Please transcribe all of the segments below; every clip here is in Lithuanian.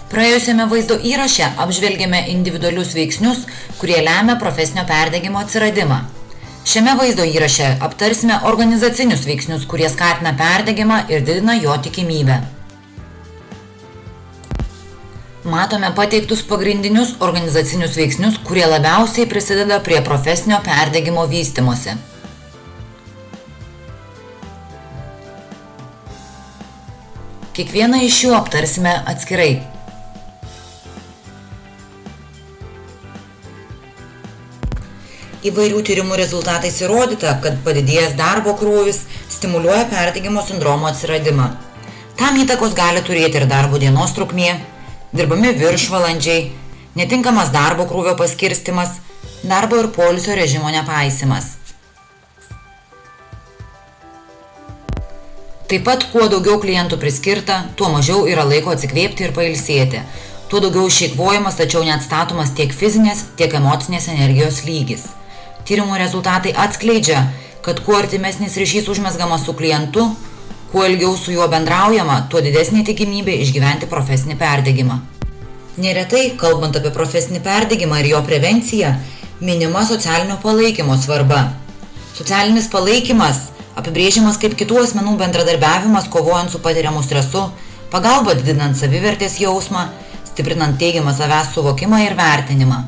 Praėjusiame vaizdo įraše apžvelgėme individualius veiksnius, kurie lemia profesinio perdegimo atsiradimą. Šiame vaizdo įraše aptarsime organizacinius veiksnius, kurie skatina perdegimą ir didina jo tikimybę. Matome pateiktus pagrindinius organizacinius veiksnius, kurie labiausiai prisideda prie profesinio perdegimo vystymosi. Kiekvieną iš jų aptarsime atskirai. Įvairių tyrimų rezultatais įrodyta, kad padidėjęs darbo krūvis stimuliuoja perdegimo sindromo atsiradimą. Tam įtakos gali turėti ir darbo dienos trukmė, dirbami viršvalandžiai, netinkamas darbo krūvio paskirstymas, darbo ir poilsio režimo nepaisymas. Taip pat, kuo daugiau klientų priskirta, tuo mažiau yra laiko atsikvėpti ir pailsėti. Tuo daugiau išeikvojamas, tačiau neatstatomas tiek fizinės, tiek emocinės energijos lygis. Tyrimų rezultatai atskleidžia, kad kuo artimesnis ryšys užmezgamas su klientu, kuo ilgiau su juo bendraujama, tuo didesnė tikimybė išgyventi profesinį perdegimą. Neretai, kalbant apie profesinį perdegimą ir jo prevenciją, minima socialinio palaikymo svarba. Socialinis palaikymas apibrėžiamas kaip kitų asmenų bendradarbiavimas kovojant su patiriamu stresu, pagalba didinant savivertės jausmą, stiprinant teigiamą savęs suvokimą ir vertinimą.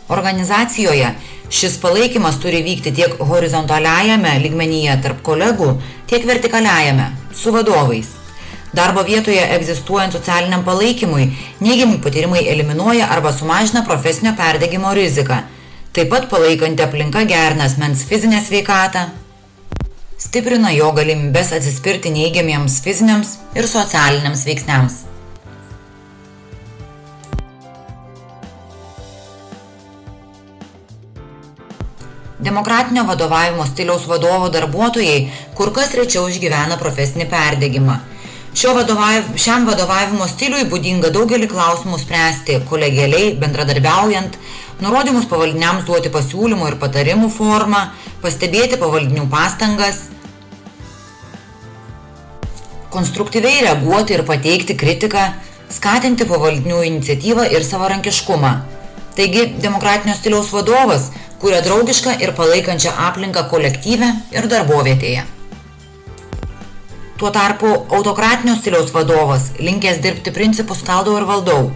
Organizacijoje šis palaikymas turi vykti tiek horizontaliajame lygmenyje tarp kolegų, tiek vertikaliajame su vadovais. Darbo vietoje egzistuojant socialiniam palaikymui, neigiami patyrimai eliminuoja arba sumažina profesinio perdegimo riziką. Taip pat palaikanti aplinka gerina asmens fizinę sveikatą, stiprina jo galimybes atsispirti neigiamiems fiziniams ir socialiniams veiksniams. Demokratinio vadovavimo stiliaus vadovo darbuotojai kur kas rečiau išgyvena profesinį perdegimą. Šiam vadovavimo stiliui būdinga daugelį klausimų spręsti kolegialiai, bendradarbiaujant, nurodymus pavaldiniams duoti pasiūlymų ir patarimų formą, pastebėti pavaldinių pastangas, konstruktyviai reaguoti ir pateikti kritiką, skatinti pavaldinių iniciatyvą ir savarankiškumą. Taigi, demokratinio stiliaus vadovas kuria draugišką ir palaikančią aplinką kolektyve ir darbovietėje. Tuo tarpu autokratinio stiliaus vadovas, linkęs dirbti principų skaldau ir valdau,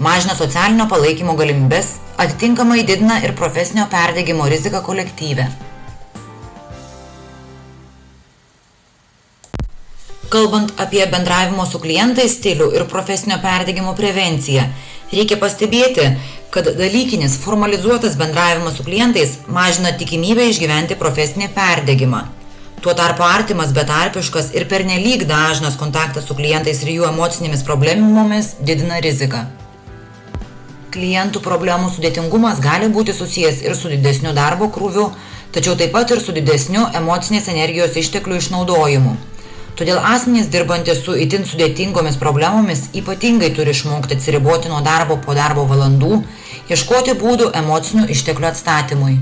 mažina socialinio palaikymo galimybes, atitinkamai didina ir profesinio perdegimo riziką kolektyve. Kalbant apie bendravimo su klientais stilių ir profesinio perdegimo prevenciją, reikia pastebėti, kad dalykinis formalizuotas bendravimas su klientais mažina tikimybę išgyventi profesinį perdegimą. Tuo tarpu artimas, betarpiškas ir pernelyg dažnas kontaktas su klientais ir jų emocinėmis problemomis didina riziką. Klientų problemų sudėtingumas gali būti susijęs ir su didesniu darbo krūviu, tačiau taip pat ir su didesniu emocinės energijos išteklių išnaudojimu. Todėl asmenys dirbantys su itin sudėtingomis problemomis ypatingai turi išmokti atsiriboti nuo darbo po darbo valandų, ieškoti būdų emocinių išteklių atstatymui.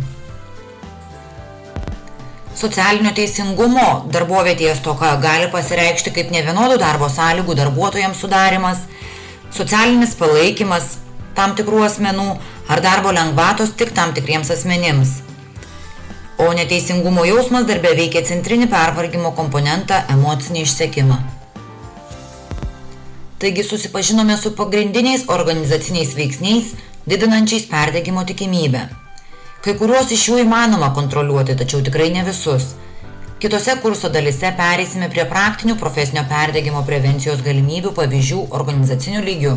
Socialinio teisingumo darbovietėje stoka gali pasireikšti kaip nevienodų darbo sąlygų darbuotojams sudarimas, socialinis palaikymas tam tikrų asmenų ar darbo lengvatos tik tam tikriems asmenims. O neteisingumo jausmas darbe veikia centrinį pervargimo komponentą emocinį išsekimą. Taigi susipažinome su pagrindiniais organizaciniais veiksniais, didinančiais perdegimo tikimybę. Kai kuriuos iš jų įmanoma kontroliuoti, tačiau tikrai ne visus. Kitose kurso dalyse pereisime prie praktinių profesinio perdegimo prevencijos galimybių pavyzdžių organizaciniu lygiu.